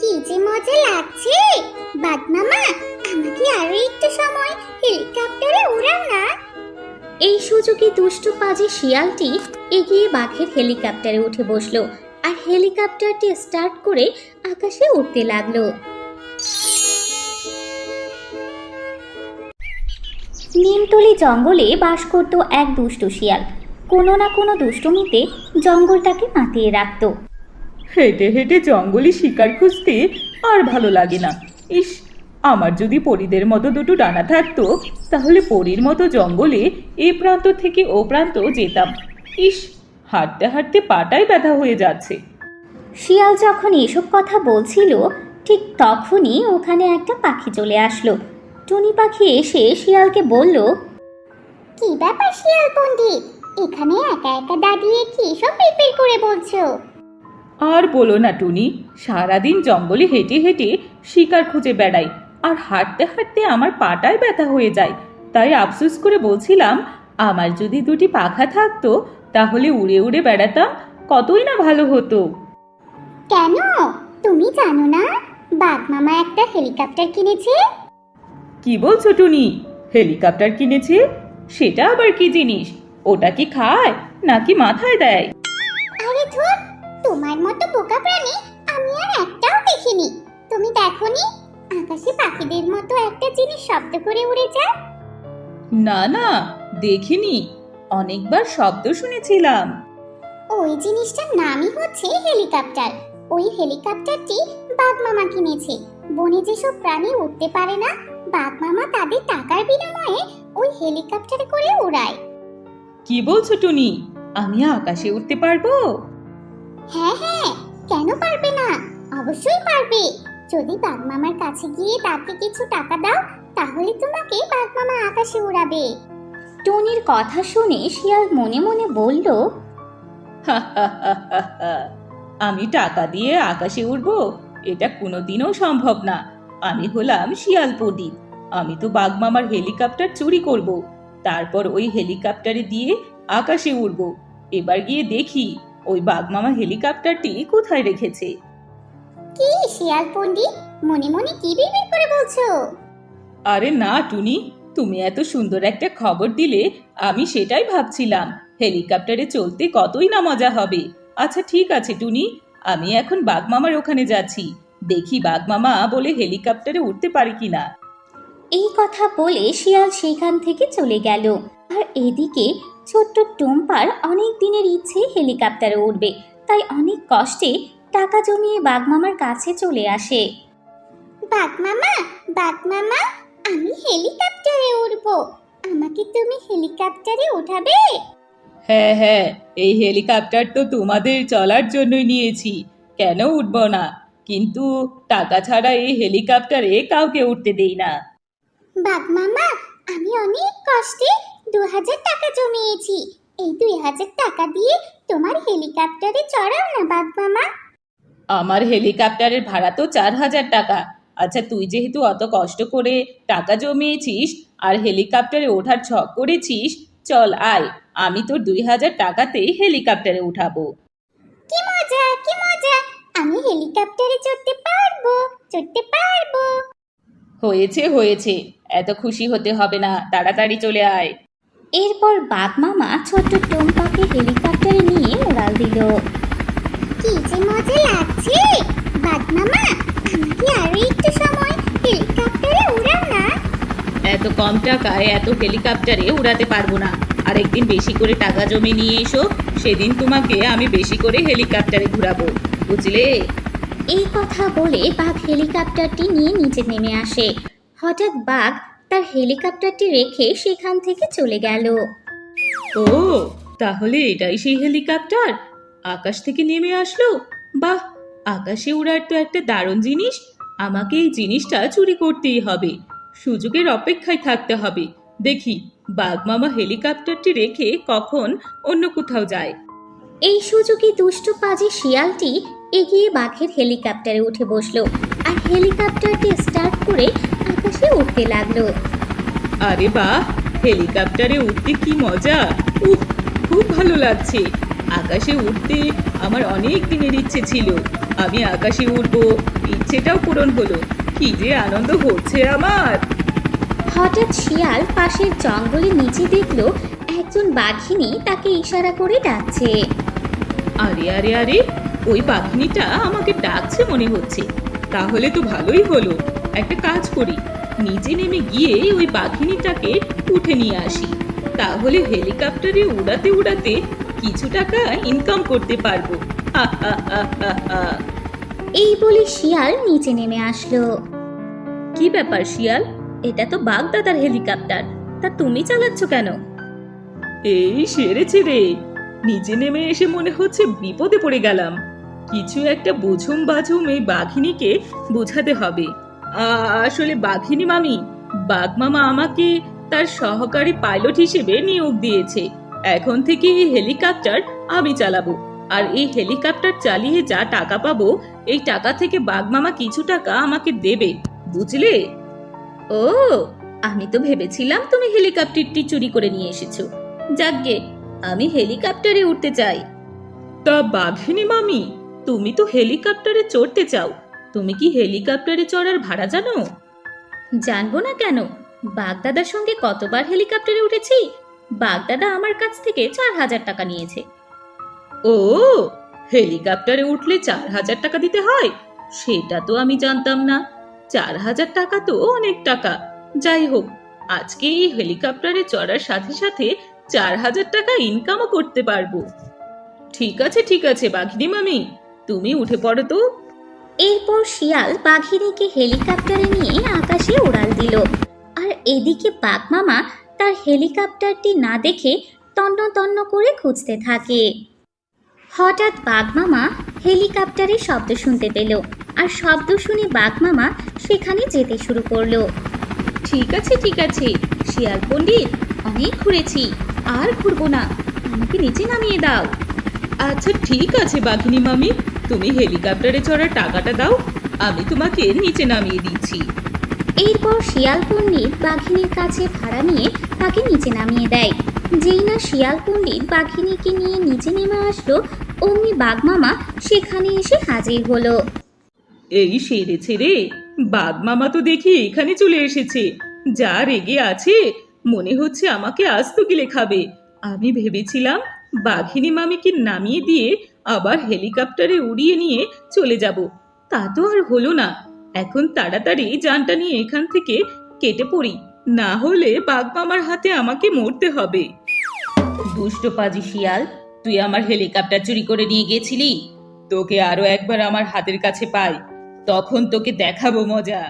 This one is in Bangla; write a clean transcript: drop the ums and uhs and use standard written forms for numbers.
কি যে মজা লাগছে। বাঘ মামা, আমাকে আরো একটু সময় হেলিকপ্টারে উড়াও না। এই সুযোগে দুষ্টু পাজি শিয়ালটি এগিয়ে বাঘের হেলিকপ্টারে উঠে বসলো আর হেলিকপ্টারটি স্টার্ট করে আকাশে উঠতে লাগলো। নিমতলি জঙ্গলে বাস করত এক দুষ্টু শিয়াল। কোনো না কোনো দুষ্টুমিতে জঙ্গলটাকে মাতিয়ে রাখতো। হেঁটে হেঁটে জঙ্গলে শিকার খুঁজতে আর ভালো লাগে না। ইস, আমার যদি পরীদের মতো দুটো ডানা থাকতো তাহলে পরীর মতো জঙ্গলে এ প্রান্ত থেকে ও প্রান্ত যেতাম। ইস, হাঁটতে হাঁটতে পাটাই ব্যথা হয়ে যাচ্ছে। শিয়াল যখন এসব কথা বলছিল ঠিক তখনই ওখানে একটা পাখি চলে আসলো। টুনি পাখি এসে শিয়ালকে বলল, কি ব্যাপার শিয়াল পণ্ডিত, এখানে একা একা দাঁড়িয়ে কি সব পেপের করে বলছো? আর বলো না টুনি, সারাদিন জঙ্গলে হেঁটে হেঁটে শিকার খুঁজে বেড়াই, আর হাঁটতে হাঁটতে আমার পাটায় ব্যথা হয়ে যায়। তাই আফসোস করে বলছিলাম, আমার যদি দুটি পাখা থাকতো তাহলে উড়ে উড়ে বেড়াতাম, কতই না ভালো হতো। কেন, তুমি জানো না বাঘ মামা একটা হেলিকপ্টার কিনেছে? কি বলছো টুনি? হেলিকপ্টার কিনেছে? সেটা আবার কি জিনিস? ওটা কি খায় নাকি মাথায় দেয়? আরে ধুর, তোমার মতো বোকা প্রাণী আমি আর একটাও দেখিনি। তুমি দেখোনি আকাশে পাখিদের মতো একটা জিনিস শব্দ করে উড়ে যায়? না না, দেখিনি। অনেকবার শব্দ শুনেছিলাম। ওই জিনিসটার নামই হচ্ছে হেলিকপ্টার। ওই হেলিকপ্টারটি বাঘ মামা কিনেছে। বনে যেসব প্রাণী উঠতে পারে না, বাঘ মামা তাদের টাকার বিনিময়ে ওই হেলিকপ্টারে করে উড়ায়। কি বলছো টুনি? আমি আকাশে উঠতে পারবো? হ্যাঁ হ্যাঁ, কেন পারবে না? অবশ্যই পারবে। যদি বাঘ মামার কাছে গিয়ে তাকে কিছু টাকা দাও তাহলে তোমাকে বাঘ মামা আকাশে উড়াবে। টুনির কথা শুনে শিয়াল মনে মনে বলল, আমি টাকা দিয়ে আকাশে উঠবো? এটা কোনোদিনও সম্ভব না। আমি হলাম শিয়াল পণ্ডিত। আমি তো বাঘ মামার হেলিকপ্টার চুরি করব, তারপর ওই হেলিকপ্টারে দিয়ে আকাশে উড়বো। এবার গিয়ে দেখি ওই বাঘ মামা হেলিকপ্টারটি কোথায় রেখেছে। কি শিয়াল পণ্ডিত, মনে মনে কি বিড়বিড় করে বলছো? আরে না টুনি, তুমি এত সুন্দর একটা খবর দিলে আমি সেটাই ভাবছিলাম। হেলিকপ্টারে চলতে কতই না মজা হবে। আচ্ছা ঠিক আছে টুনি, আমি এখন বাঘ মামার ওখানে যাচ্ছি। দেখি বাঘ মামা বলে হেলিকপ্টারে উঠতে পারে কিনা। এই কথা বলে শিয়াল সেখান থেকে চলে গেল। আর এদিকে ছোট্ট টুম্পার অনেক দিনের ইচ্ছে হেলিকপ্টারে উঠবে, তাই অনেক কষ্টে টাকা জমিয়ে বাঘমামার কাছে চলে আসে। বাঘ মামা, বাঘ মামা, আমি হেলিকপ্টারে উড়বো। আমাকে তুমি হেলিকপ্টারে উঠাবে? হ্যাঁ হ্যাঁ, এই হেলিকপ্টার তো তোমাদের চলার জন্যই নিয়েছি, কেন উঠবো না? কিন্তু টাকা ছাড়া এই হেলিকপ্টারে কাউকে উঠতে দেই না। বাঘ মামা, আমি অনেক কষ্টে 2000 টাকা জমিয়েছি। এই 2000 টাকা দিয়ে তোমার হেলিকপ্টারে চড়াও না বাঘ মামা। আমার হেলিকপ্টারের ভাড়া তো 4000 টাকা। আচ্ছা, তুই যেহেতু অত কষ্ট করে টাকা জমিয়েছিস আর হেলিকপ্টারে ওঠার ছক করেছিস, চল আয়, আমি তোর 2000 টাকাতেই হেলিকপ্টারে উঠাবো। কি মজা, কি মজা! আমি হেলিকপ্টারে চড়তে পারবো, চড়তে পারবো। হয়েছে হয়েছে, এত খুশি হতে হবে না, তাড়াতাড়ি চলে আয়। এরপর বাঘমামা ছোট্ট টুম্পাকে হেলিকপ্টারে নিয়ে উড়াল দিল। কি যে মজা লাগছে! বাঘ মামা, আমাকে আরো একটু সময় হেলিকপ্টারে উড়াও না। এত কম টাকায় এত হেলিকপ্টারে উড়াতে পারবো না। আর একদিন বেশি করে টাকা জমি নিয়ে এসো, সেদিন তোমাকে আমি বেশি করে হেলিকপ্টারে ঘুরাবো, বুঝলে? এই কথা বলে বাঘ হেলিকপ্টারটি নিয়ে নিচে নেমে আসে। হঠাৎ বাঘ তার হেলিকপ্টারটি রেখে সেখান থেকে চলে গেল। ও, তাহলে এটাই সেই হেলিকপ্টার আকাশ থেকে নেমে আসলো। বাহ, আকাশে উড়ার তো একটা দারুণ জিনিস। আমাকে এই জিনিসটা চুরি করতেই হবে। সুযোগের অপেক্ষায় থাকতে হবে। দেখি বাঘ মামা হেলিকপ্টারটি রেখে কখন অন্য কোথাও যায়। এই সুযোগে দুষ্টু পাজি শিয়ালটি এগিয়ে বাঘের হেলিকপ্টারে উঠে বসলো আর হেলিকপ্টারটি স্টার্ট করে আকাশে উঠতে লাগলো। আরে বাহ, হেলিকপ্টারে উঠতে কি মজা! উফ, খুব ভালো লাগছে। আকাশে উঠতে আমার অনেক দিনের ইচ্ছে ছিল আমি আকাশে উড়বো, ইচ্ছেটাও পূরণ হলো। কি যে আনন্দ হচ্ছে আমার। হঠাৎ শিয়াল পাশের জঙ্গলের নিচে দেখলো একজন বাঘিনী তাকে ইশারা করে ডাকছে। আরে আরে আরে, ওই পাখিটা আমাকে ডাকছে মনে হচ্ছে। তাহলে তো ভালোই হলো। একটা কাজ করি, নিচে নেমে গিয়ে ওই পাখিটাকে উঠে নিয়ে আসি। তাহলে হেলিকপ্টারে উড়াতে উড়াতে কিছু টাকা ইনকাম করতে পারবো। হা হা হা হা হা। এই বলে শিয়াল নিচে নেমে আসলো। কি ব্যাপার শিয়াল, এটা তো বাগদাদার হেলিকপ্টার, তা তুমি চালাচ্ছ কেন? এই সেরেছে রে, নিচে নেমে এসে মনে হচ্ছে বিপদে পড়ে গেলাম। কিছু একটা বুঝুম বাঝুম এই বাঘিনীকে বোঝাতে হবে। আসলে বাঘিনী মামি, বাঘ মামা আমাকে তার সহকারী পাইলট হিসেবে নিয়োগ দিয়েছে। এখন থেকে এই হেলিকপ্টার আমি চালাবো, আর এই হেলিকপ্টার চালিয়ে যা টাকা পাবো এই টাকা থেকে বাঘ মামা কিছু টাকা আমাকে দেবে, বুঝলে? ও, আমি তো ভেবেছিলাম তুমি হেলিকপ্টারটি চুরি করে নিয়ে এসেছো। যাকগে, আমি হেলিকপ্টারে উঠতে চাই। তা বাঘিনী মামি, তুমি তো হেলিকপ্টারে চড়তে চাও, তুমি কি হেলিকপ্টারে চড়ার ভাড়া জানো? জানবো না কেন, বাগদাদার সঙ্গে কতবার হেলিকপ্টারে উঠেছি। বাগদাদা আমার কাছ থেকে 4,000 টাকা নিয়েছে। ও, হেলিকপ্টারে উঠলে 4,000 টাকা দিতে হয়? সেটা তো আমি জানতাম না। 4,000 টাকা তো অনেক টাকা। যাই হোক, আজকে এই হেলিকপ্টারে চড়ার সাথে সাথে 4,000 টাকা ইনকামও করতে পারবো। ঠিক আছে বাঘিনী মামি, তুমি উঠে পড়ো তো। এরপর শিয়াল বাঘিনীকে হেলিকপ্টারে নিয়ে আকাশে উড়াল দিল। আর এদিকে বাঘ মামা তার হেলিকপ্টারটি না দেখে তন্ন তন্ন করে খুঁজতে থাকে। হঠাৎ বাঘ মামা হেলিকপ্টারের শব্দ শুনতে পেল, আর শব্দ শুনে বাঘ মামা সেখানে যেতে শুরু করলো। ঠিক আছে, শিয়াল পণ্ডিত, অনেক ঘুরেছি, আর ঘুরবো না, আমাকে নিচে নামিয়ে দাও। আচ্ছা ঠিক আছে বাঘিনী মামি, তুমি হেলিকপ্টারে চড়ার টাকাটা দাও, আমি তোমাকে নিচে নামিয়ে দিচ্ছি। এরপর শিয়াল পণ্ডিত বাঘিনীর কাছে ভাড়া নিয়ে তাকে নিচে নামিয়ে দেয়। যেই না শিয়াল পণ্ডিত বাঘিনীকে নিয়ে নিচে নেমে আসলো, অমনি বাঘ মামা সেখানে এসে হাজির হলো। এই সেরেছে রে, বাঘ মামা তো দেখি এখানে চলে এসেছে। যা রেগে আছে, মনে হচ্ছে আমাকে আস্ত গিলে খাবে। আমি ভেবেছিলাম বাঘিনী মামিকে নামিয়ে দিয়ে আবার হেলিকপ্টারে উড়িয়ে নিয়ে চলে যাব, তা তো আর হলো না। এখন তাড়াতাড়ি জানটা নিয়ে এখান থেকে কেটে পড়ি, না হলে বাঘ মামার হাতে আমাকে মরতে হবে। দুষ্ট পাজি শিয়াল, তুই আমার হেলিকপ্টার চুরি করে নিয়ে গেছিলি। তোকে আরো একবার আমার হাতের কাছে পাই, তখন তোকে দেখাবো মজা।